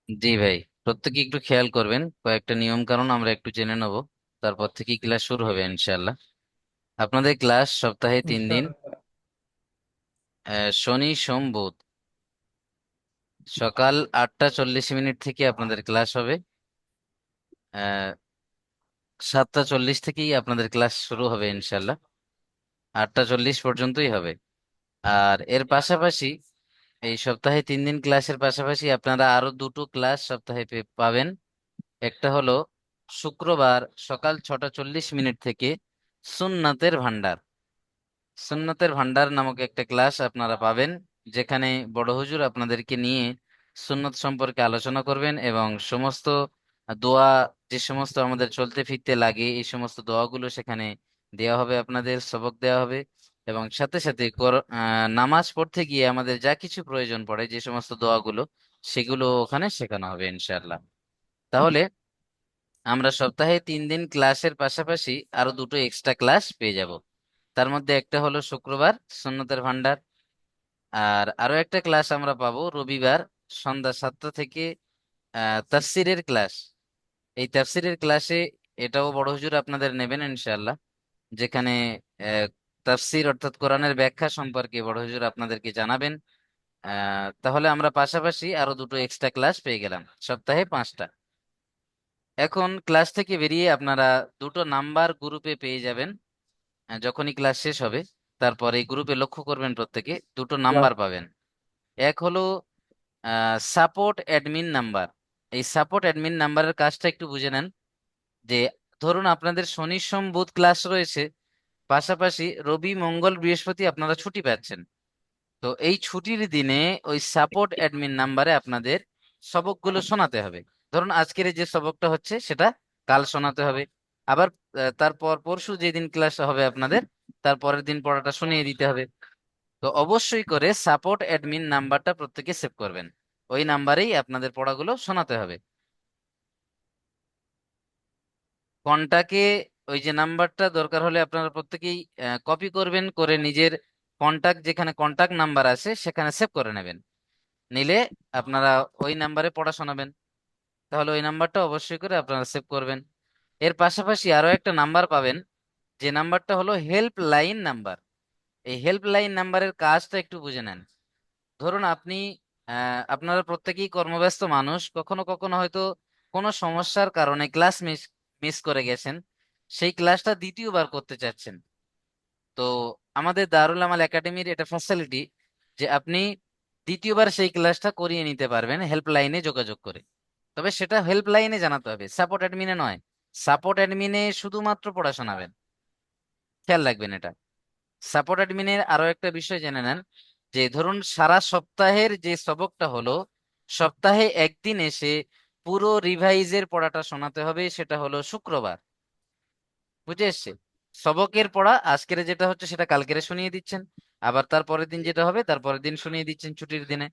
জি ভাই, প্রত্যেকে একটু খেয়াল করবেন, কয়েকটা নিয়ম কানুন আমরা একটু জেনে নেব, তারপর থেকে ক্লাস শুরু হবে ইনশাল্লাহ। আপনাদের ক্লাস সপ্তাহে 3 দিন, ইনশাআল্লাহ। শনি সোম বুধ, সকাল 8টা 40 মিনিট থেকে আপনাদের ক্লাস হবে। 7টা 40 থেকেই আপনাদের ক্লাস শুরু হবে ইনশাল্লাহ, 8টা 40 পর্যন্তই হবে। আর এর পাশাপাশি এই সপ্তাহে 3 দিন ক্লাসের পাশাপাশি আপনারা আরো দুটো ক্লাস সপ্তাহে পাবেন। একটা হলো শুক্রবার সকাল 6টা 40 মিনিট থেকে সুন্নাতের ভান্ডার। সুন্নাতের ভান্ডার নামক একটা ক্লাস আপনারা পাবেন, যেখানে বড় হুজুর আপনাদেরকে নিয়ে সুন্নত সম্পর্কে আলোচনা করবেন এবং সমস্ত দোয়া, যে সমস্ত আমাদের চলতে ফিরতে লাগে, এই সমস্ত দোয়াগুলো সেখানে দেওয়া হবে, আপনাদের সবক দেওয়া হবে। এবং সাথে সাথে নামাজ পড়তে গিয়ে আমাদের যা কিছু প্রয়োজন পড়ে, যে সমস্ত দোয়াগুলো, সেগুলো ওখানে শেখানো হবে ইনশাআল্লাহ। তাহলে আমরা সপ্তাহে 3 দিন ক্লাসের পাশাপাশি আরো দুটো এক্সট্রা ক্লাস পেয়ে যাব। তার মধ্যে একটা হলো শুক্রবার সুন্নতের ভান্ডার, আর আরো একটা ক্লাস আমরা পাবো রবিবার সন্ধ্যা 7টা থেকে তাফসিরের ক্লাস। এই তাফসিরের ক্লাসে এটাও বড় হুজুর আপনাদের নেবেন ইনশাআল্লাহ, যেখানে আহ, তাফসির অর্থাৎ কোরআনের ব্যাখ্যা সম্পর্কে বড় হুজুর আপনাদেরকে জানাবেন। তাহলে আমরা পাশাপাশি আরো দুটো এক্সট্রা ক্লাস পেয়ে গেলাম, সপ্তাহে 5টা। এখন ক্লাস থেকে বেরিয়ে আপনারা দুটো নাম্বার গ্রুপে পেয়ে যাবেন। যখনই ক্লাস শেষ হবে, তারপর এই গ্রুপে লক্ষ্য করবেন প্রত্যেকে দুটো নাম্বার পাবেন। এক হলো সাপোর্ট অ্যাডমিন নাম্বার। এই সাপোর্ট অ্যাডমিন নাম্বারের কাজটা একটু বুঝে নেন। যে ধরুন আপনাদের শনি সোম বুধ ক্লাস রয়েছে, পাশাপাশি রবি মঙ্গল বৃহস্পতি আপনারা ছুটি পাচ্ছেন। তো এই ছুটির দিনে ওই সাপোর্ট অ্যাডমিন নাম্বারে আপনাদের সবকগুলো শোনাতে হবে। ধরুন আজকের এই যে সবকটা হচ্ছে সেটা কাল শোনাতে হবে। আবার তারপর পরশু যেদিন ক্লাস হবে আপনাদের, তার পরের দিন পড়াটা শুনিয়ে দিতে হবে। তো অবশ্যই করে সাপোর্ট অ্যাডমিন নাম্বারটা প্রত্যেকে সেভ করবেন, ওই নাম্বারেই আপনাদের পড়াগুলো শোনাতে হবে। কন্টাকে ওই যে নাম্বারটা দরকার হলে আপনারা প্রত্যেকেই কপি করবেন, করে নিজের কন্টাক্ট, যেখানে কন্টাক্ট নাম্বার আছে সেখানে সেভ করে নেবেন। নিলে আপনারা ওই নাম্বারে পড়া শোনাবেন। তাহলে ওই নাম্বারটা অবশ্যই করে আপনারা সেভ করবেন। এর পাশাপাশি আরো একটা নাম্বার পাবেন, যে নাম্বারটা হলো হেল্প লাইন নাম্বার। এই হেল্প লাইন নাম্বারের কাজটা একটু বুঝে নেন। ধরুন আপনি আপনারা প্রত্যেকেই কর্মব্যস্ত মানুষ, কখনো কখনো হয়তো কোনো সমস্যার কারণে ক্লাস মিস মিস করে গেছেন, সেই ক্লাসটা দ্বিতীয়বার করতে চাচ্ছেন। তো আমাদের দারুল আমাল একাডেমির এটা ফ্যাসিলিটি যে আপনি দ্বিতীয়বার সেই ক্লাসটা করিয়ে নিতে পারবেন হেল্পলাইনে যোগাযোগ করে। তবে সেটা হেল্পলাইনে জানাতে হবে, সাপোর্ট অ্যাডমিনে নয়। সাপোর্ট অ্যাডমিনে শুধুমাত্র পড়া শোনাবেন, খেয়াল রাখবেন এটা। সাপোর্ট অ্যাডমিনের আরো একটা বিষয় জেনে নেন, যে ধরুন সারা সপ্তাহের যে সবকটা হলো, সপ্তাহে একদিন এসে পুরো রিভাইজের পড়াটা শোনাতে হবে, সেটা হলো শুক্রবার। বুঝে এসছে? সবকের পড়া আজকের যেটা হচ্ছে সেটা কালকেরে শুনিয়ে দিচ্ছেন, আবার তার পরের দিন যেটা হবে তার পরের দিন শুনিয়ে দিচ্ছেন ছুটির দিনে।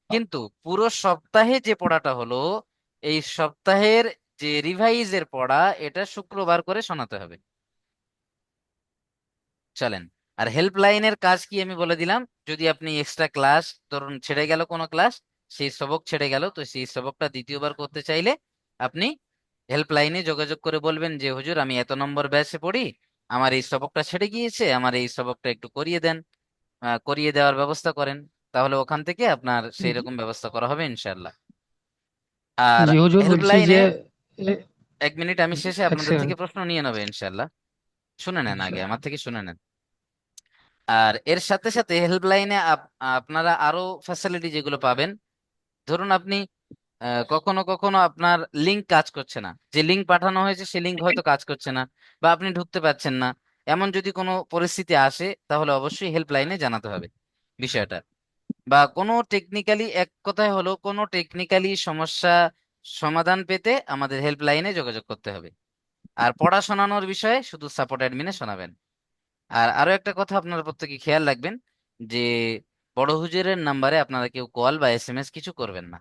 কিন্তু পুরো সপ্তাহে যে পড়াটা হলো, এই সপ্তাহের যে রিভাইজের পড়া, এটা শুক্রবার করে শোনাতে হবে। চলেন। আর হেল্পলাইনের কাজ কি আমি বলে দিলাম। যদি আপনি এক্সট্রা ক্লাস, ধরুন ছেড়ে গেল কোনো ক্লাস, সেই সবক ছেড়ে গেল, তো সেই সবকটা দ্বিতীয়বার করতে চাইলে আপনি হেল্পলাইনে যোগাযোগ করে বলবেন যে হুজুর আমি এত নম্বর ব্যাচে পড়ি, আমার এই সবকটা ছেড়ে গিয়েছে, আমার এই সবকটা একটু করিয়ে দেন, করিয়ে দেওয়ার ব্যবস্থা করেন। তাহলে ওখান থেকে আপনার সেই জি রকম ব্যবস্থা করা হবে ইনশাল্লাহ। আর জি হুজুর, বলছি যে হেল্পলাইনে 1 মিনিট, আমি শেষে এক আপনাদের থেকে সেকেন্ড। প্রশ্ন নিয়ে নেবো ইনশাল্লাহ। শুনে নেন, আগে ইনশাআল্লাহ। আমার থেকে শুনে নেন। আর এর সাথে সাথে হেল্পলাইনে আপনারা আরো ফ্যাসিলিটি যেগুলো পাবেন, ধরুন আপনি কখনো কখনো আপনার লিংক কাজ করছে না, যে লিংক পাঠানো হয়েছে সেই লিংক হয়তো কাজ করছে না, বা আপনি ঢুকতে পারছেন না। এমন যদি কোনো পরিস্থিতি আসে, তাহলে অবশ্যই হেল্পলাইনে জানাতে হবে বিষয়টা। বা কোনো টেকনিক্যালি, এক কথায় হলো কোনো টেকনিক্যালি সমস্যা সমাধান পেতে আমাদের হেল্পলাইনে যোগাযোগ করতে হবে। আর পড়া শোনানোর বিষয়ে শুধু সাপোর্ট অ্যাডমিনে শোনাবেন। আর আরো একটা কথা আপনারা প্রত্যেকে খেয়াল রাখবেন, যে বড় হুজুরের নাম্বারে আপনারা কেউ কল বা এসএমএস কিছু করবেন না।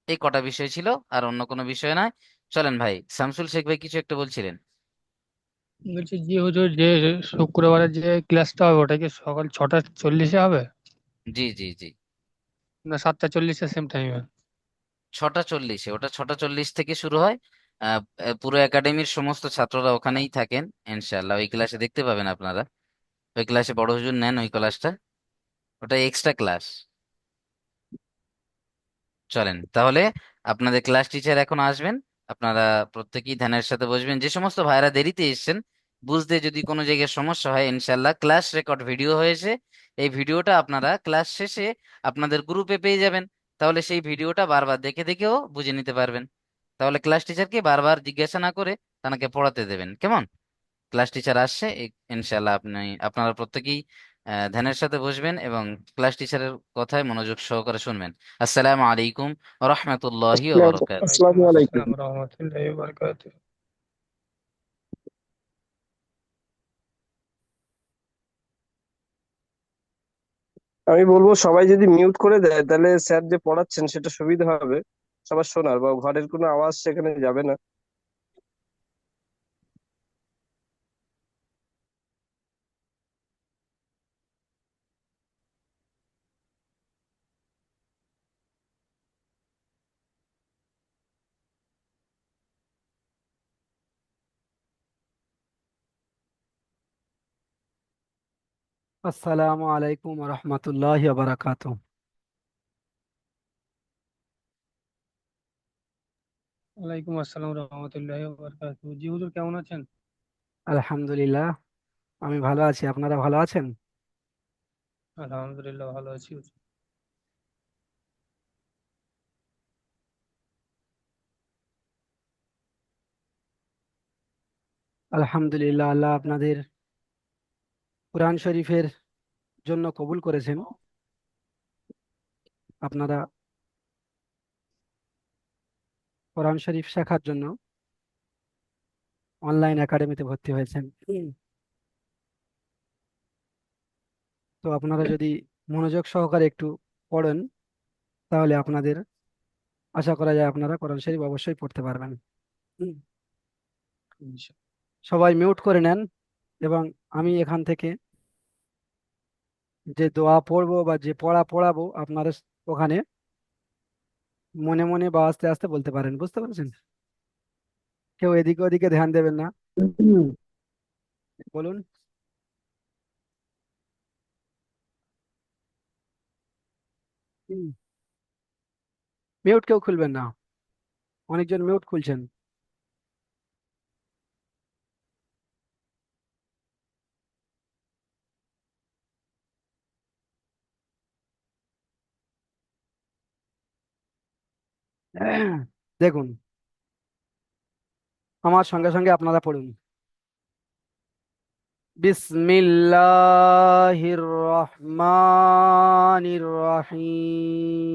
এই কটা বিষয় ছিল, আর অন্য কোনো বিষয় নয়। চলেন ভাই, শামসুল শেখ ভাই কিছু একটা বলছিলেন। বলছি জি হুজুর, যে শুক্রবারের যে ক্লাসটা হবে ওটা কি সকাল 6টা 40-এ হবে জি জি জি। না 7টা 40-এ সেম টাইমে? 6টা 40-এ, ওটা 6টা 40 থেকে শুরু হয়। পুরো একাডেমির সমস্ত ছাত্ররা ওখানেই থাকেন ইনশাল্লাহ, ওই ক্লাসে দেখতে পাবেন আপনারা। ওই ক্লাসে বড় হুজুর নেন ওই ক্লাসটা, ওটা এক্সট্রা ক্লাস। চলেন তাহলে, আপনাদের ক্লাস টিচার এখন আসবেন। আপনারা প্রত্যেকেই ধ্যানের সাথে বসবেন। যে সমস্ত ভাইরা দেরিতে এসেছেন, বুঝতে যদি কোনো জায়গায় সমস্যা হয়, ইনশাল্লাহ ক্লাস রেকর্ড ভিডিও হয়েছে, এই ভিডিওটা আপনারা ক্লাস শেষে আপনাদের গ্রুপে পেয়ে যাবেন। তাহলে সেই ভিডিওটা বারবার দেখে দেখেও বুঝে নিতে পারবেন। তাহলে ক্লাস টিচারকে বারবার জিজ্ঞাসা না করে তাকে পড়াতে দেবেন, কেমন? ক্লাস টিচার আসছে, ইনশাল্লাহ আপনারা প্রত্যেকেই ধ্যানের সাথে বসবেন এবং ক্লাস টিচারের কথায় মনোযোগ সহকারে শুনবেন। আসসালামু আলাইকুম ওয়া রাহমাতুল্লাহি ওয়া বারাকাতুহু। ওয়ালাইকুম আসসালামু আলাইকুম। আসসালাম রহমতুল্লাহি ওয়া বারাকাতুহু। আমি বলবো সবাই যদি মিউট করে দেয় তাহলে স্যার যে পড়াচ্ছেন সেটা সুবিধা হবে সবার শোনার, বা ঘরের কোনো আওয়াজ সেখানে যাবে না। আসসালামু আলাইকুম রহমতুল্লাহ বারাকাত। ওয়ালাইকুম আসসালাম রহমতুল্লাহি ওয়া বারাকাতুহু। জি হুজুর, কেমন আছেন? আলহামদুলিল্লাহ, আমি ভালো আছি। আপনারা ভালো আছেন? আলহামদুলিল্লাহ ভালো আছি হুজুর। আলহামদুলিল্লাহ, আল্লাহ আপনাদের কোরআন শরীফের জন্য কবুল করেছেন। আপনারা কোরআন শরীফ শেখার জন্য অনলাইন একাডেমিতে ভর্তি হয়েছেন। তো আপনারা যদি মনোযোগ সহকারে একটু পড়েন, তাহলে আপনাদের আশা করা যায় আপনারা কোরআন শরীফ অবশ্যই পড়তে পারবেন। ইনশাআল্লাহ। সবাই মিউট করে নেন, এবং আমি এখান থেকে যে দোয়া পড়বো বা যে পড়া পড়াবো, আপনারা ওখানে মনে মনে বা আস্তে আস্তে বলতে পারেন। বুঝতে পারছেন? কেউ এদিকে ওদিকে ধ্যান দেবেন না। বলুন। মিউট কেউ খুলবেন না, অনেকজন মিউট খুলছেন। দেখুন, আমার সঙ্গে সঙ্গে আপনারা পড়ুন। বিসমিল্লাহির রহমানির রহিম।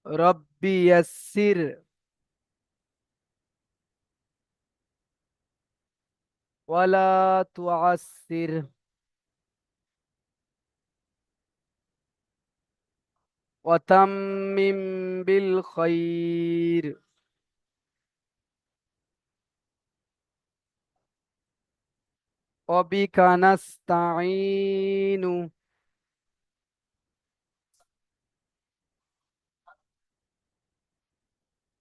রব্বি ইয়াসসির ওয়ালা তুআসসির ওয়াতাম্মিম বিল খাইর ওয়াবিকা নাস্তাঈনু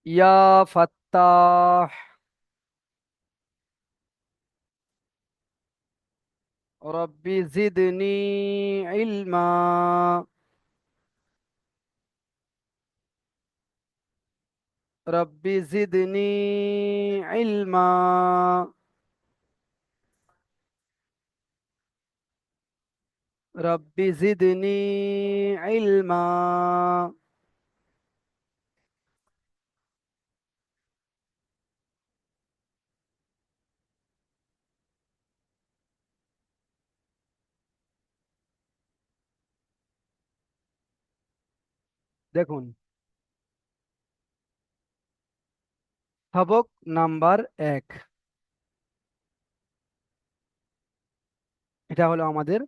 ইয়া ফাত্তাহ রব্বি জিদনি ইলমা রব্বি জিদনি ইলমা রব্বি জিদনি ইলমা। দেখুন, সবক নাম্বার 1, এটা হলো আমাদের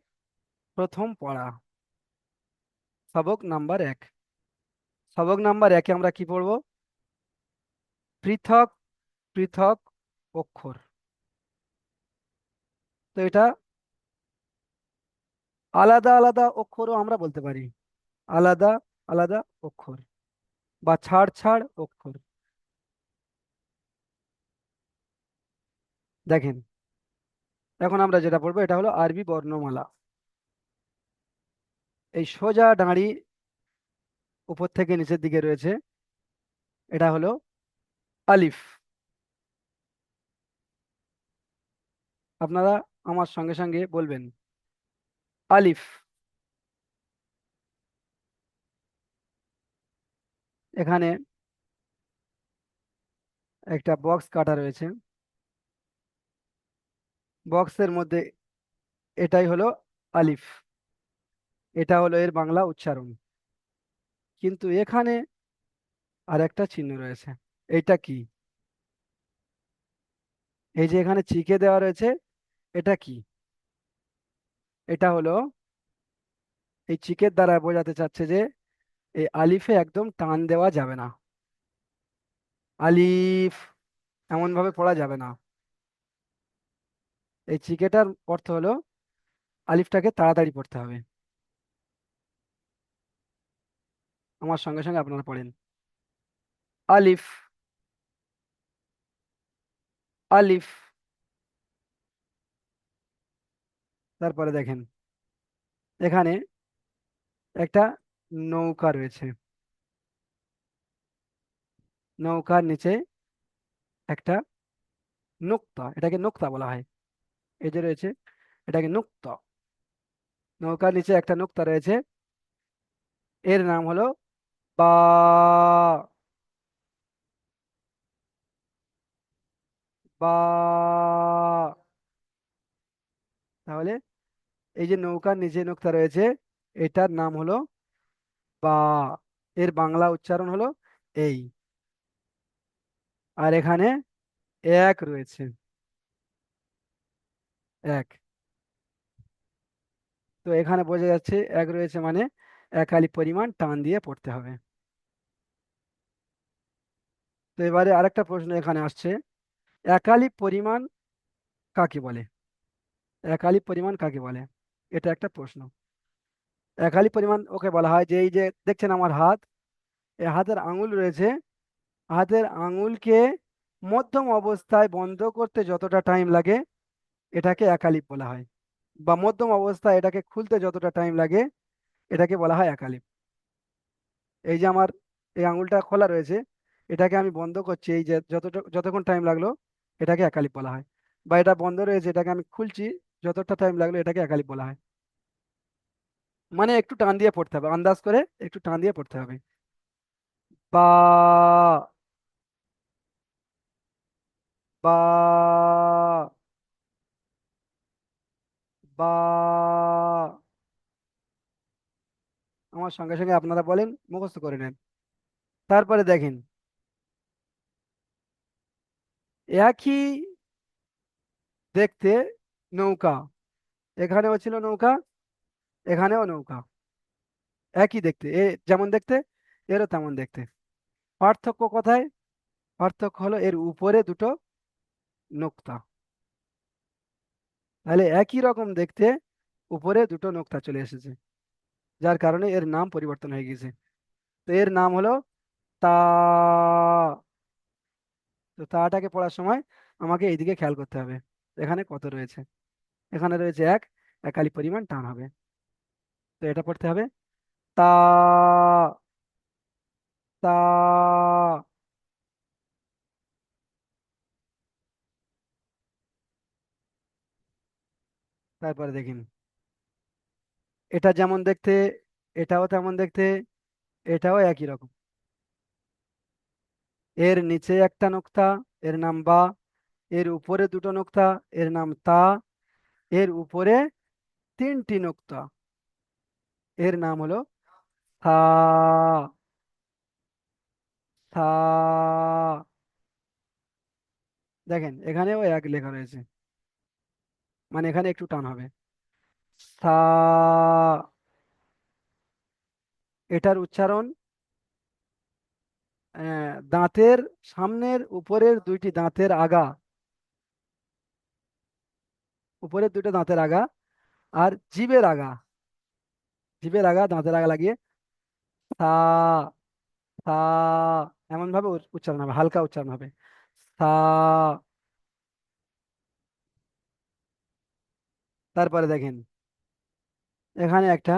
প্রথম পড়া। সবক নাম্বার 1, সবক নাম্বার 1-এ আমরা কি পড়বো? পৃথক পৃথক অক্ষর। তো এটা আলাদা আলাদা অক্ষরও আমরা বলতে পারি, আলাদা আলাদা অক্ষর বা ছাড় ছাড় অক্ষর। দেখেন, এখন আমরা যেটা পড়বো এটা হলো আরবি বর্ণমালা। এই সোজা দাঁড়ি উপর থেকে নিচের দিকে রয়েছে, এটা হলো আলিফ। আপনারা আমার সঙ্গে সঙ্গে বলবেন আলিফ। এখানে একটা বক্স কাটা রয়েছে, বক্সের মধ্যে এটাই হলো আলিফ, এটা হলো এর বাংলা উচ্চারণ। কিন্তু এখানে আর একটা চিহ্ন রয়েছে, এইটা কি? এই যে এখানে চিকে দেওয়া রয়েছে, এটা কি? এটা হলো, এই চিকের দ্বারা বোঝাতে চাচ্ছে যে এই আলিফে একদম টান দেওয়া যাবে না, আলিফ এমন ভাবে পড়া যাবে না। এই চিকেটার অর্থ হলো আলিফটাকে তাড়াতাড়ি পড়তে হবে। আমার সঙ্গে সঙ্গে আপনারা পড়েন আলিফ, আলিফ। তারপরে দেখেন, এখানে একটা নৌকা রয়েছে, নৌকার নিচে একটা নুক্তা, এটাকে নুক্তা বলা হয়। এই যে রয়েছে, এটাকে নুক্তা, নৌকার নিচে একটা নুক্তা রয়েছে, এর নাম হলো বা। বা। তাহলে এই যে নৌকার নিচে নুক্তা রয়েছে, এটার নাম হলো বা। এর বাংলা উচ্চারণ হলো এই। আর এখানে এক রয়েছে, এক। তো এখানে বোঝা যাচ্ছে এক রয়েছে মানে এক আলিফ পরিমাণ টান দিয়ে পড়তে হবে। তো এবারে আরেকটা প্রশ্ন এখানে আসছে, এক আলিফ পরিমাণ কাকে বলে? এক আলিফ পরিমাণ কাকে বলে, এটা একটা প্রশ্ন। এক আলিফ পরিমাণ ওকে বলা হয় যে এই যে দেখছেন আমার হাত, এই হাতের আঙুল রয়েছে, হাতের আঙুলকে মধ্যম অবস্থায় বন্ধ করতে যতটা টাইম লাগে এটাকে এক আলিফ বলা হয়, বা মধ্যম অবস্থায় এটাকে খুলতে যতটা টাইম লাগে এটাকে বলা হয় এক আলিফ। এই যে আমার এই আঙুলটা খোলা রয়েছে, এটাকে আমি বন্ধ করছি, এই যে যতক্ষণ টাইম লাগলো এটাকে এক আলিফ বলা হয়। বা এটা বন্ধ রয়েছে, এটাকে আমি খুলছি, যতটা টাইম লাগলো এটাকে এক আলিফ বলা হয়। মানে একটু টান দিয়ে পড়তে হবে, আন্দাজ করে একটু টান দিয়ে পড়তে হবে। বা। বা। বা। আমার সঙ্গে সঙ্গে আপনারা বলেন, মুখস্থ করে নেন। তারপরে দেখেন, একই দেখতে নৌকা, এখানেও ছিল নৌকা, এখানেও নৌকা, একই দেখতে, যেমন দেখতে এরও তেমন দেখতে। পার্থক্য কোথায়? পার্থক্য হলো এর উপরে দুটো নোক্তা। তাহলে একই রকম দেখতে, উপরে দুটো নোক্তা চলে এসেছে, যার কারণে এর নাম পরিবর্তন হয়ে গেছে। তো এর নাম হলো তা। তো তাটাকে পড়ার সময় আমাকে এইদিকে খেয়াল করতে হবে, এখানে কত রয়েছে। এখানে রয়েছে এক, এক আলিফ পরিমাণ টান হবে। তো এটা পড়তে হবে তা। তা। তারপরে দেখেন, এটা যেমন দেখতে এটাও তেমন দেখতে, এটাও একই রকম। এর নিচে একটা নোক্তা, এর নাম বা। এর উপরে দুটো নোক্তা, এর নাম তা। এর উপরে তিনটি নোক্তা, এর নাম হলো থা। থা। দেখেন এখানেও এক লেখা রয়েছে, মানে এখানে একটু টান হবে। থা। এটার উচ্চারণ দাঁতের সামনের উপরের দুইটি দাঁতের আগা, উপরের দুটো দাঁতের আগা আর জিভের আগা, জিভের আগা দাঁতের আগা লাগিয়ে সা, সা, এমন ভাবে উচ্চারণ হবে, হালকা উচ্চারণ হবে। সা। তারপরে দেখেন এখানে একটা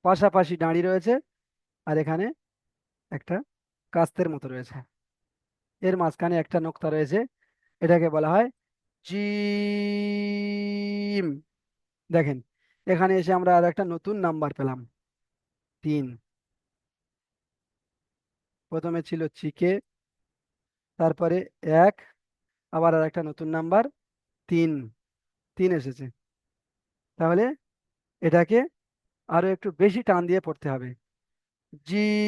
পাশাপাশি দাঁড়িয়ে রয়েছে, আর এখানে একটা কাস্তের মতো রয়েছে, এর মাঝখানে একটা নোক্তা রয়েছে, এটাকে বলা হয় জিম। দেখেন এখানে এসে আমরা আর একটা নতুন নাম্বার পেলাম, 3। প্রথমে ছিল চিকে, তারপরে 1, আবার আর একটা নতুন নাম্বার 3, 3 এসেছে। তাহলে এটাকে আরো একটু বেশি টান দিয়ে পড়তে হবে, জিম,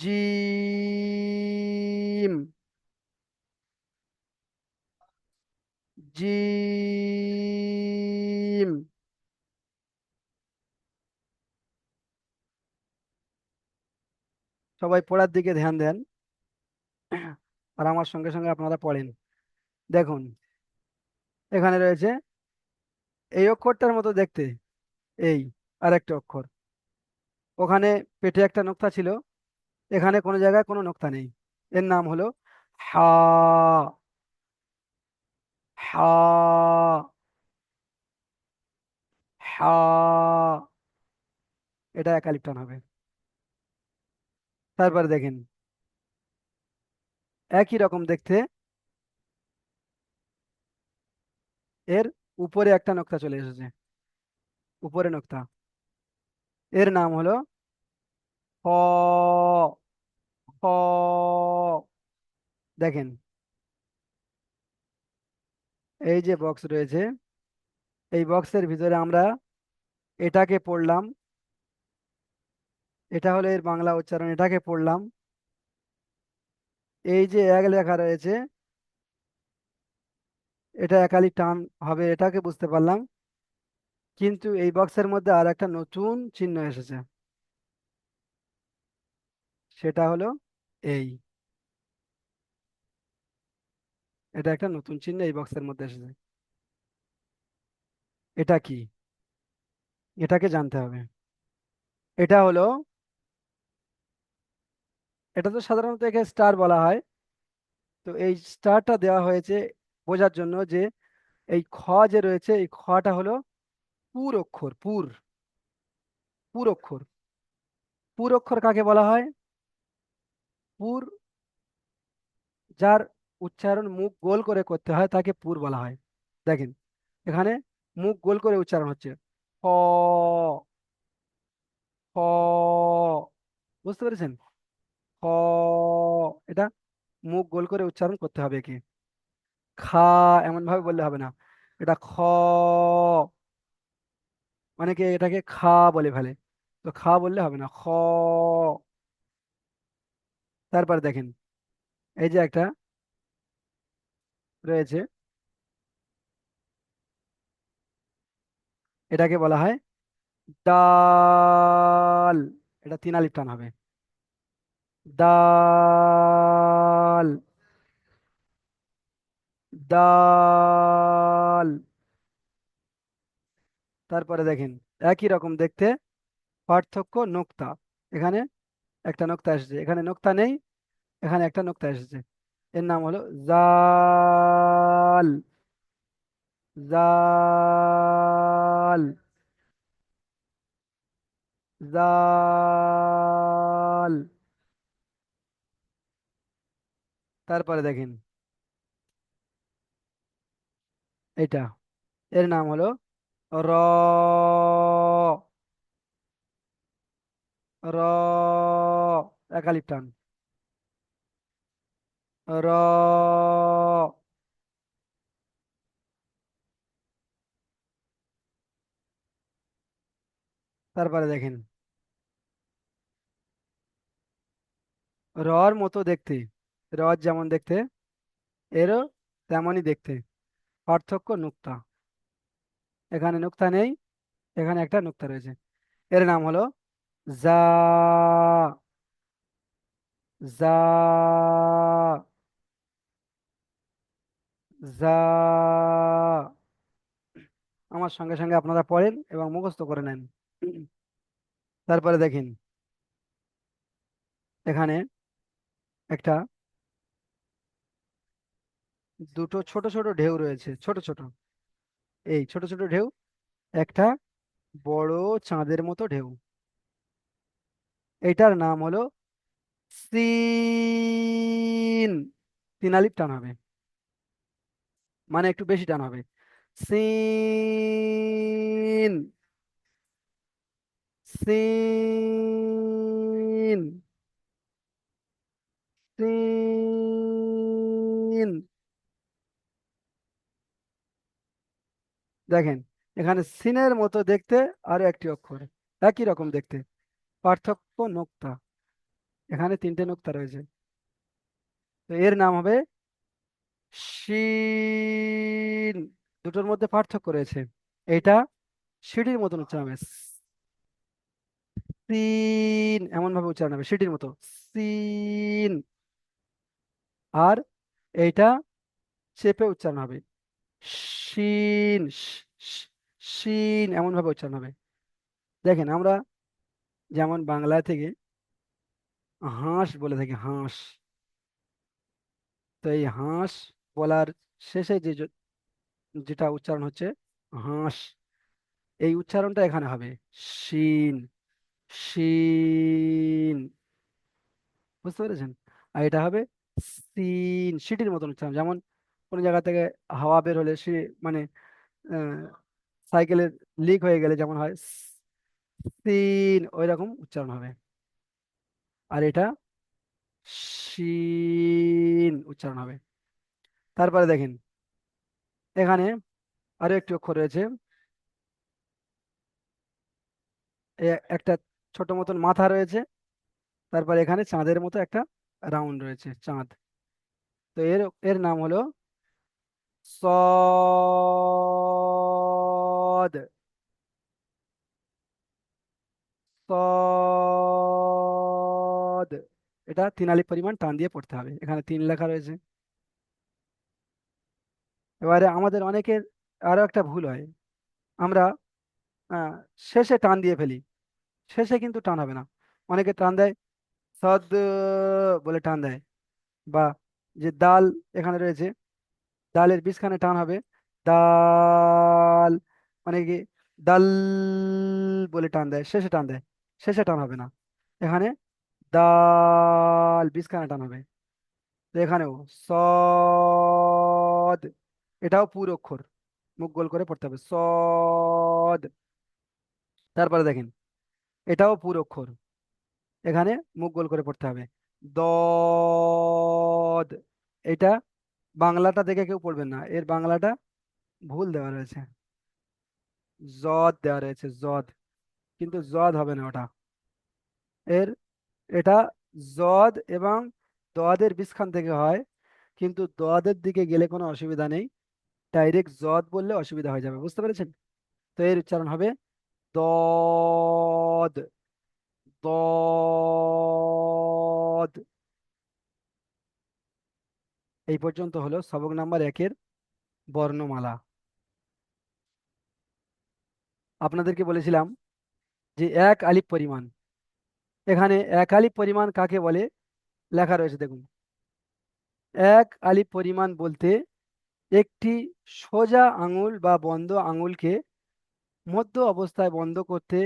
জিম, জিম। সবাই পড়ার দিকে ধ্যান দেন, আর আমার সঙ্গে সঙ্গে আপনারা পড়েন। দেখুন এখানে রয়েছে এই অক্ষরটার মতো দেখতে, এই আরেকটা অক্ষর, ওখানে পেটে একটা নোক্তা ছিল, এখানে কোনো জায়গায় কোনো নোক্তা নেই, এর নাম হলো হা, হা, হা। এটা একালিপ টান হবে। তারপরে দেখেন একই রকম দেখতে, এর উপরে একটা নোক্তা চলে এসেছে, উপরে নোক্তা, এর নাম হলো হ, হ। দেখেন এই যে বক্স রয়েছে, এই বক্সের ভিতরে আমরা এটাকে পড়লাম, এটা হলো এর বাংলা উচ্চারণ, এটাকে পড়লাম। এই যে এক লেখা রয়েছে, এটা একালি টান হবে, এটাকে বুঝতে পারলাম। কিন্তু এই বক্সের মধ্যে আর একটা নতুন চিহ্ন এসেছে, সেটা হলো এই, এটা একটা নতুন চিহ্ন এই বক্সের মধ্যে এসেছে। এটা কি? এটাকে জানতে হবে। এটা হলো, এটা তো সাধারণত একে স্টার বলা হয়, তো এই স্টারটা দেওয়া হয়েছে বোঝার জন্য যে এই খ যে রয়েছে, এই খটা হলো পুর অক্ষর, পুর, পুর অক্ষর। পুর অক্ষর কাকে বলা হয়? পুর, যার উচ্চারণ মুখ গোল করে করতে হয় তাকে পুর বলা হয়। দেখেন এখানে মুখ গোল করে উচ্চারণ হচ্ছে, হ, হ, বুঝতে পেরেছেন? হ, এটা মুখ গোল করে উচ্চারণ করতে হবে কি, খা এমন ভাবে বললে হবে না, এটা খ, অনেকে এটাকে খা বলে ফেলে, তো খা বললে হবে না, খ। তারপর দেখেন এই যে একটা রয়েছে, এটাকে বলা হয় ডাল, এটা 3 আলিফ টান হবে, ডাল, ডাল। তারপরে দেখেন একই রকম দেখতে, পার্থক্য নোক্তা, এখানে একটা নোক্তা এসেছে, এখানে নোক্তা নেই, এখানে একটা নোক্তা এসেছে, এর নাম হলো জাল, জাল, জাল। তারপরে দেখেন এটা, এর নাম হলো র, র, একালিপ টান, র। তারপরে দেখেন রর মতো দেখতে, রর যেমন দেখতে এরও তেমনই দেখতে, পার্থক্য নুক্তা, এখানে নুক্তা নেই, এখানে একটা নুক্তা রয়েছে, এর নাম হলো জা, জা, জা। আমার সঙ্গে সঙ্গে আপনারা পড়েন এবং মুখস্থ করে নেন। তারপরে দেখেন, এখানে একটা দুটো ছোট ছোট ঢেউ রয়েছে, ছোট ছোট, এই ছোট ছোট ঢেউ, একটা বড় চাঁদের মতো ঢেউ। এটার নাম হলো সিন। তিন আলিফ টান হবে, মানে একটু বেশি টান হবে। সিন, সিন, সিন। দেখেন, এখানে সিনের মতো দেখতে আরো একটি অক্ষর, একই রকম দেখতে, পার্থক্য নোক্তা। এখানে তিনটে নোক্তা রয়েছে, তো এর নাম হবে শিন। দুটোর মধ্যে পার্থক্য রয়েছে, এটা সিঁড়ির মতন উচ্চারণ হবে, সিন এমন ভাবে উচ্চারণ হবে সিটির মতো, সিন। আর এইটা চেপে উচ্চারণ হবে, শিন, শিন এমন ভাবে উচ্চারণ হবে। দেখেন, আমরা যেমন বাংলা থেকে হাঁস বলে থাকি, হাঁস। তো এই হাঁস বলার শেষে যেটা উচ্চারণ হচ্ছে হাঁস, এই উচ্চারণটা এখানে হবে শিন, শিন। বুঝতে পেরেছেন? আর এটা হবে সিন, সিটির মতন উচ্চারণ। যেমন কোনো জায়গা থেকে হাওয়া বের হলে মানে আহ, সাইকেলের লিক হয়ে গেলে যেমন হয় সিন, ওই রকম উচ্চারণ হবে। আর এটা শিন উচ্চারণ হবে। তারপরে দেখেন, এখানে আরো একটি অক্ষর রয়েছে, একটা ছোট মতন মাথা রয়েছে, তারপর এখানে চাঁদের মতো একটা রাউন্ড রয়েছে, চাঁদ। তো এর এর নাম হলো সদ, সদ। এটা তিন আলিফ পরিমাণ টান দিয়ে পড়তে হবে, এখানে তিন লেখা রয়েছে। এবারে আমাদের অনেকের আরো একটা ভুল হয়, আমরা আহ, শেষে টান দিয়ে ফেলি, শেষে কিন্তু টান হবে না। অনেকে টান দেয় সদ বলে টান দেয়, বা যে দাল এখানে রয়েছে, দালের বীজখানে টান হবে দাল, অনেকে দাল বলে টান দেয়, শেষে টান দেয়, শেষে টান হবে না। এখানে দাল বীজখানে টান হবে। তো এখানেও সদ, এটাও পুরো অক্ষর, মুখ গোল করে পড়তে হবে সদ। তারপরে দেখেন, এটাও পুরো অক্ষর, এখানে মুখ গোল করে পড়তে হবে দদ। এটা বাংলাটা দেখে কেউ পড়বেন না, এর বাংলাটা ভুল দেওয়া রয়েছে, জদ দেওয়া রয়েছে, জদ, কিন্তু জদ হবে না ওটা। এর এটা জদ এবং দদের বীজখান থেকে হয়, কিন্তু দদের দিকে গেলে কোনো অসুবিধা নেই, ডাইরেক্ট জদ বললে অসুবিধা হয়ে যাবে, বুঝতে পেরেছেন? তো এর উচ্চারণ হবে দদ, দদ। এই পর্যন্ত হলো সবক নাম্বার একের বর্ণমালা। আপনাদেরকে বলেছিলাম যে এক আলিফ পরিমাণ, এখানে এক আলিফ পরিমাণ কাকে বলে লেখা রয়েছে, দেখুন। এক আলিফ পরিমাণ বলতে একটি সোজা আঙুল বা বন্ধ আঙুলকে মধ্য অবস্থায় বন্ধ করতে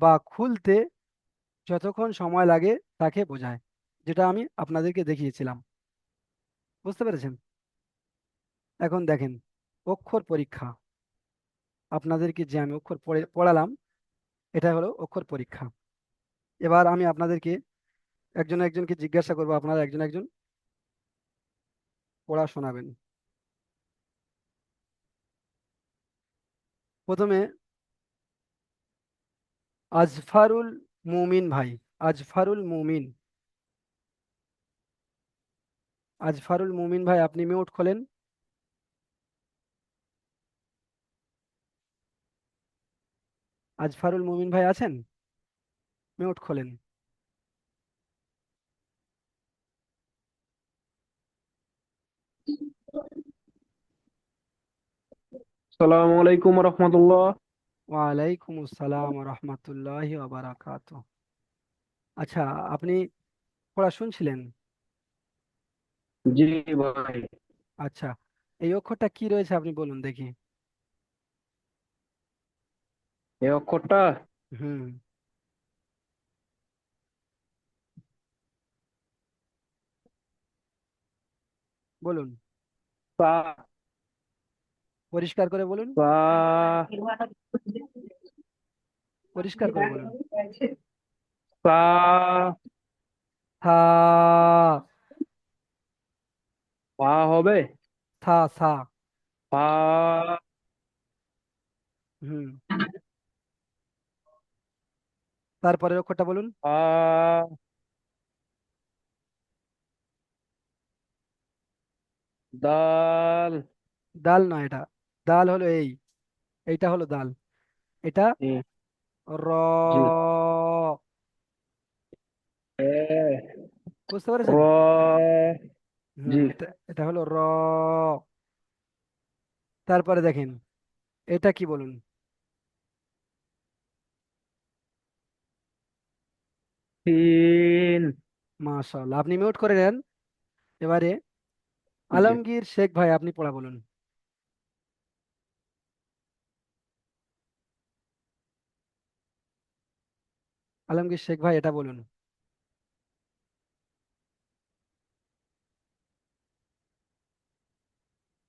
বা খুলতে যতক্ষণ সময় লাগে তাকে বোঝায়, যেটা আমি আপনাদেরকে দেখিয়েছিলাম। বুঝতে পেরেছেন? এখন দেখেন, অক্ষর পরীক্ষা, আপনাদেরকে যে আমি অক্ষর পড়ালাম, এটা হলো অক্ষর পরীক্ষা। এবার আমি আপনাদেরকে একজন একজনকে জিজ্ঞাসা করবো, আপনারা একজন একজন পড়া শোনাবেন। প্রথমে আজফারুল মুমিন ভাই, আজফারুল মুমিন, আজফারুল মুমিন ভাই, আপনি মিউট খোলেন। আজফারুল মুমিন ভাই আছেন? মিউট খোলেন। সালামু আলাইকুম রহমতুল্লাহ। ওয়ালাইকুম আসসালাম রহমতুল্লাহি ওয়া আচ্ছা, আপনি পড়া শুনছিলেন? জি ভাই। আচ্ছা, এই অক্ষরটা কি রয়েছে আপনি বলুন দেখি। এই অক্ষরটা হুম, বলুন, সা। পরিষ্কার করে বলুন, সা। পরিষ্কার করে বলুন। সা। থা, পা হবে। থা, থা। পা। হুম, তারপরের অক্ষরটা বলুন। পা। দাল। দাল নয় এটা, দাল হলো এইটা হলো দাল, এটা জি। র। জি। এ, বুঝতে র। পেরেছেন? জি। হুম, এটা এটা হলো র। তারপরে দেখেন, এটা কি বলুন? তিন। মাশাআল্লাহ, আপনি মিউট করে নেন। এবারে জি। আলমগীর শেখ ভাই, আপনি পড়া বলুন। আলমগীর শেখ ভাই, এটা বলুন।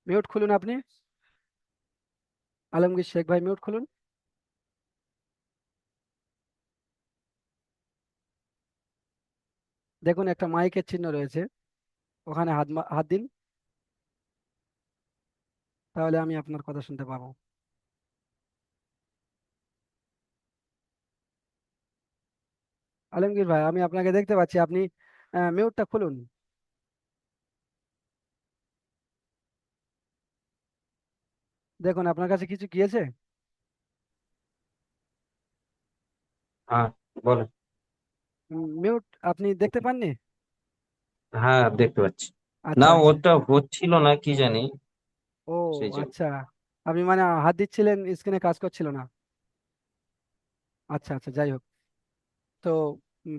মিউট খুলুন আপনি। আলমগীর শেখ ভাই, মিউট খুলুন। দেখুন, একটা মাইকের চিহ্ন রয়েছে, ওখানে হাত দিন, তাহলে আমি আপনার কথা শুনতে পাবো। আলমগীর ভাই, আমি আপনাকে দেখতে পাচ্ছি, আপনি মিউটটা খুলুন। দেখুন, আপনার কাছে কিছু গিয়েছে? হ্যাঁ, বলেন। মিউট আপনি দেখতে পাননি? হ্যাঁ, দেখতে পাচ্ছি। না, আচ্ছা, আচ্ছা। ওটা হচ্ছিল না কি জানি, ও, সেই জন্য। আচ্ছা, আপনি মানে হাত দিচ্ছিলেন, স্ক্রিনে কাজ করছিল না। আচ্ছা, আচ্ছা, যাই হোক। তো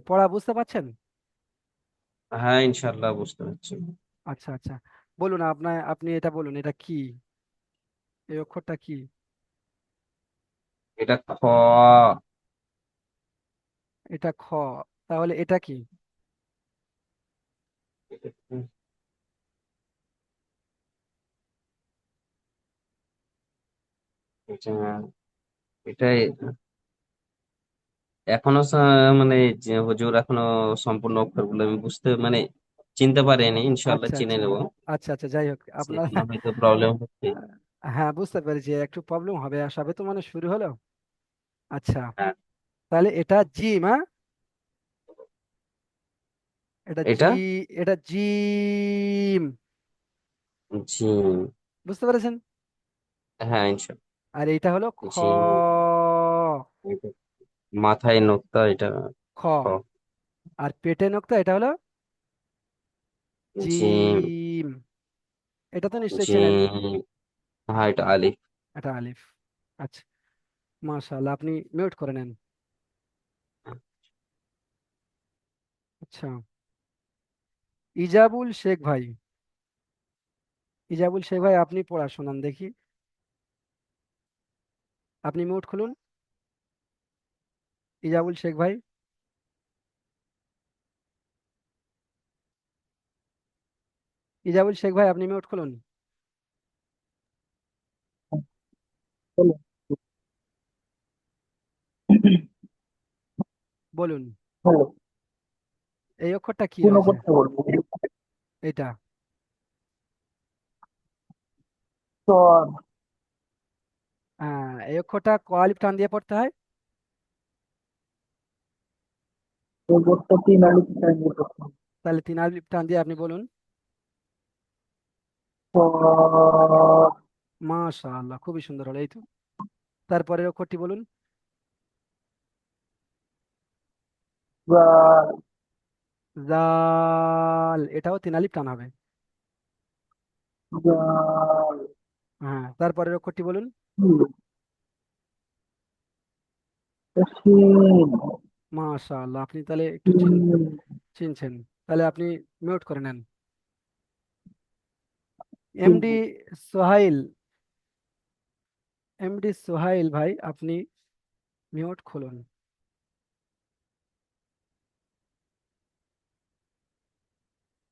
পড়া বুঝতে পারছেন? হ্যাঁ, ইনশাল্লাহ বুঝতে পারছি। আচ্ছা, আচ্ছা, বলুন, আপনি এটা বলুন, এটা কি? এই অক্ষরটা কি? এটা খ। এটা খ, তাহলে এটা কি? এটা এটাই এখনো মানে যে হুজুর এখনো সম্পূর্ণ অক্ষরগুলো আমি বুঝতে মানে চিনতে পারিনি, ইনশাল্লাহ আচ্ছা, চিনে আচ্ছা, নেব। আচ্ছা, আচ্ছা, যাই হোক আপনার সেজন্য হয়তো প্রবলেম হচ্ছে। হ্যাঁ, বুঝতে পেরেছি, একটু প্রবলেম হবে, আর সবে তো মানে শুরু হলো। আচ্ছা, হ্যাঁ। তাহলে এটা জিম, হ্যাঁ, এটা জি, এটা এটা জিম। জি। বুঝতে পেরেছেন? হ্যাঁ, ইনশাল্লাহ। আর এইটা হলো খ। জি। এটা মাথায় নোক্তা, এটা খ, খ। আর পেটে নোক্তা, এটা হলো জিম। জিম। এটা তো নিশ্চয়ই চেনেন। জিম। হ্যাঁ, এটা আলিফ। এটা আলিফ। আচ্ছা, মাশাআল্লাহ, আপনি মিউট করে নেন। আচ্ছা, ইজাবুল শেখ ভাই, ইজাবুল শেখ ভাই, আপনি পড়া শোনান দেখি। আপনি মিউট খুলুন, ইজাবুল শেখ ভাই। ইজাবুল শেখ ভাই, আপনি মিউট খুলুন। বলো। বলুন, বলো। এই অক্ষরটা কি কোন রয়েছে? করতে বলবো? এটা তো এই অক্ষরটা ক আলিফ টান দিয়ে পড়তে হয়। এই করতে তিন আলি চাই করতে। তাহলে তিন আলিফ টান দিয়ে আপনি বলুন। তো মাশাআল্লাহ, খুবই সুন্দর হলো, এই তো। তারপরের অক্ষরটি বলুন। জাল, এটাও তিন আলিফ টান হবে। হ্যাঁ, তারপরের অক্ষরটি বলুন। মাশাআল্লাহ, আপনি তাহলে একটু চিনছেন। তাহলে আপনি মিউট করে নেন। এমডি সোহাইল, এমডি সোহাইল ভাই, আপনি মিউট খুলুন।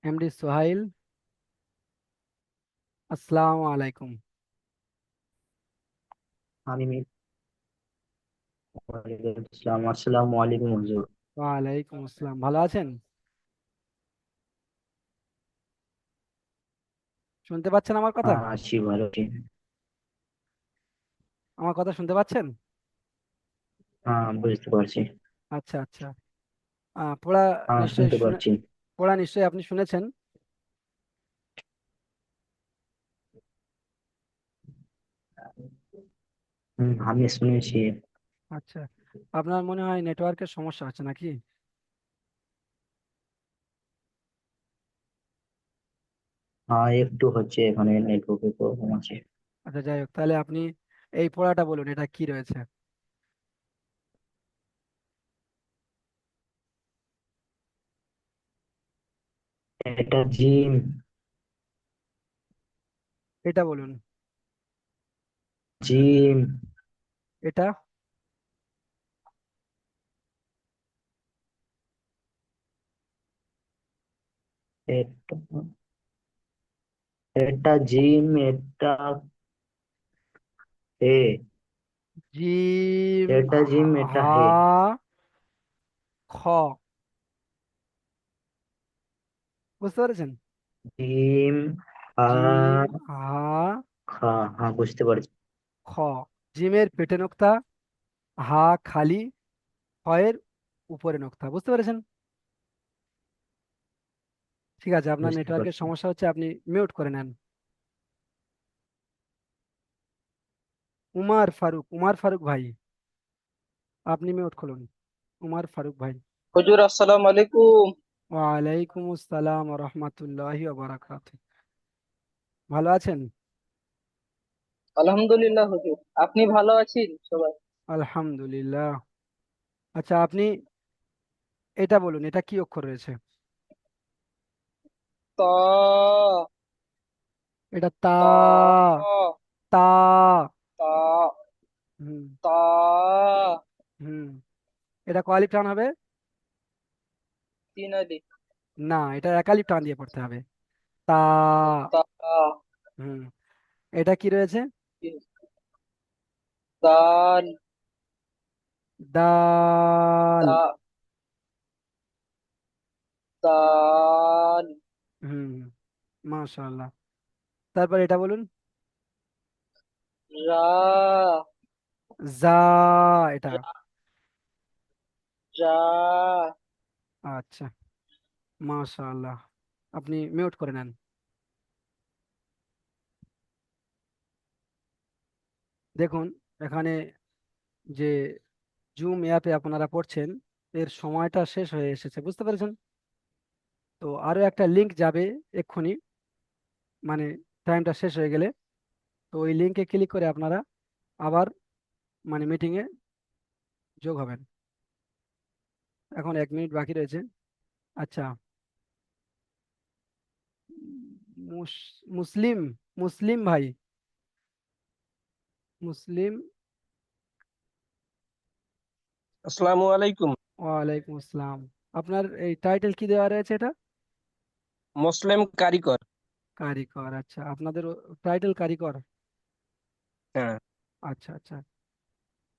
এমডি সোহাইল, আসসালামু আলাইকুম। আমি ওয়ালাইকুম আসসালাম। আসসালামু আলাইকুম হুজুর। ওয়ালাইকুম আসসালাম, ভালো আছেন? শুনতে পাচ্ছেন আমার কথা? হ্যাঁ, আছি, ভালো আছি। আমার কথা শুনতে পাচ্ছেন? হ্যাঁ, বুঝতে পারছি। আচ্ছা আচ্ছা। পড়া হ্যাঁ, নিশ্চয়ই শুনতে শুনে, পারছি। পড়া নিশ্চয়ই আপনি শুনেছেন। আমি শুনেছি। আচ্ছা, আপনার মনে হয় নেটওয়ার্কের সমস্যা হচ্ছে নাকি? হ্যাঁ, একটু হচ্ছে, এখানে নেটওয়ার্কের প্রবলেম আছে। আচ্ছা, যাই হোক, তাহলে আপনি এই পড়াটা বলুন, এটা কি রয়েছে? এটা জিম। এটা বলুন। জিম। এটা এটা এটা জিম, এটা হে। জিম এটা জিম, এটা হা হে। খ, বুঝতে পেরেছেন? জিম হা জিম হা খা। হ্যাঁ, বুঝতে পারছি। খ, জিমের পেটে নোক্তা, হা খালি, খয়ের উপরে নোক্তা, বুঝতে পেরেছেন? ঠিক আছে, আপনার বুঝতে নেটওয়ার্কের পারছি। সমস্যা হচ্ছে, আপনি মিউট করে নেন। উমার ফারুক, উমার ফারুক ভাই, আপনি মিউট খুলুন। উমার ফারুক ভাই। হুজুর আসসালামু আলাইকুম। ওয়ালাইকুম আসসালাম রহমতুল্লাহি বারাকাতুহু। ভালো আছেন? আলহামদুলিল্লাহ হুজুর, আপনি ভালো আছেন সবাই? আলহামদুলিল্লাহ। আচ্ছা, আপনি এটা বলুন, এটা কি অক্ষর রয়েছে? ত এটা তা, ত তা। ত হুম ত হুম। এটা কয়ালিপ টান হবে? তিন আলি না, এটা একালিপ টান দিয়ে পড়তে হবে। তা। তা হুম। এটা কি রয়েছে? দাল দাল। দা দাল হুম, মাশাআল্লাহ। তারপর এটা বলুন। রা জা, এটা। রা রা আচ্ছা, মাশাআল্লাহ, আপনি মিউট করে নেন। দেখুন, এখানে যে জুম অ্যাপে আপনারা পড়ছেন, এর সময়টা শেষ হয়ে এসেছে, বুঝতে পেরেছেন? তো আরো একটা লিংক যাবে এক্ষুনি, মানে টাইমটা শেষ হয়ে গেলে। তো ওই লিংকে ক্লিক করে আপনারা আবার মানে মিটিংয়ে যোগ হবেন। এখন 1 মিনিট বাকি রয়েছে। আচ্ছা, মুসলিম, মুসলিম ভাই, মুসলিম। আসসালামু আলাইকুম। ওয়ালাইকুম আসসালাম। আপনার এই টাইটেল কি দেওয়া রয়েছে এটা? মুসলিম কারিগর। কারিগর, আচ্ছা, আপনাদের টাইটেল কারিগর। হ্যাঁ। আচ্ছা আচ্ছা,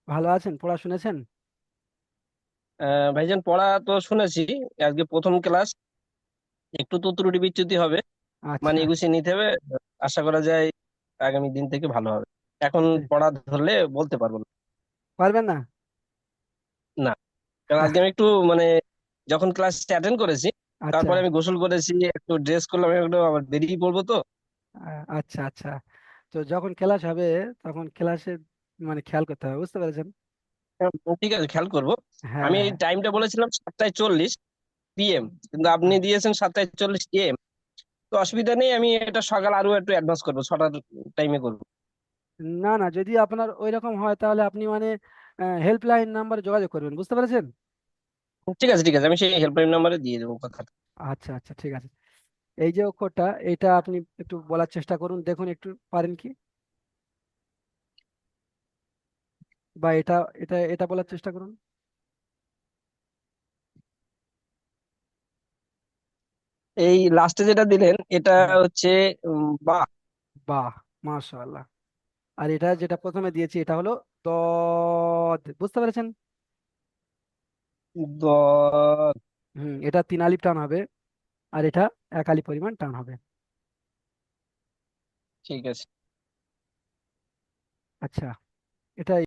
ভালো আছেন? পড়া শুনেছেন? ভাইজান পড়া তো শুনেছি, আজকে প্রথম ক্লাস, একটু তো ত্রুটি বিচ্যুতি হবে, আচ্ছা। মানে গুছিয়ে নিতে হবে। আশা করা যায় আগামী দিন থেকে ভালো হবে। এখন আচ্ছা, পড়া ধরলে বলতে পারবো না। পারবেন না? না, কারণ আজকে আমি একটু মানে যখন ক্লাস অ্যাটেন্ড করেছি, আচ্ছা তারপরে আমি গোসল করেছি, একটু ড্রেস করলাম, একটু আবার বেরিয়ে পড়বো তো। আচ্ছা আচ্ছা। তো যখন ক্লাস হবে তখন ক্লাসে মানে খেয়াল করতে হবে, বুঝতে পেরেছেন? হ্যাঁ, ঠিক আছে, খেয়াল করবো। হ্যাঁ আমি এই হ্যাঁ। টাইমটা বলেছিলাম 7:40 PM, কিন্তু আপনি হ্যাঁ, দিয়েছেন 7:40 AM। তো অসুবিধা নেই, আমি এটা সকাল আরো একটু অ্যাডভান্স করবো, 6টার টাইমে করবো। না না, যদি আপনার ওই রকম হয় তাহলে আপনি মানে হেল্পলাইন নাম্বারে যোগাযোগ করবেন, বুঝতে পেরেছেন? ঠিক আছে, ঠিক আছে, আমি সেই হেল্পলাইন নাম্বারে দিয়ে দেবো কথাটা। আচ্ছা আচ্ছা, ঠিক আছে। এই যে অক্ষরটা, এটা আপনি একটু বলার চেষ্টা করুন, দেখুন একটু পারেন কি, বা এটা এটা এটা বলার চেষ্টা করুন। এই লাস্টে যেটা দিলেন এটা হুম, হচ্ছে বা। বাহ, মাশাআল্লাহ। আর এটা যেটা প্রথমে দিয়েছি এটা হলো দদ, বুঝতে পেরেছেন? দ। এটা 3 আলিফ টান হবে, আর এটা 1 আলিফ পরিমাণ টান হবে। ঠিক আছে। আচ্ছা, এটা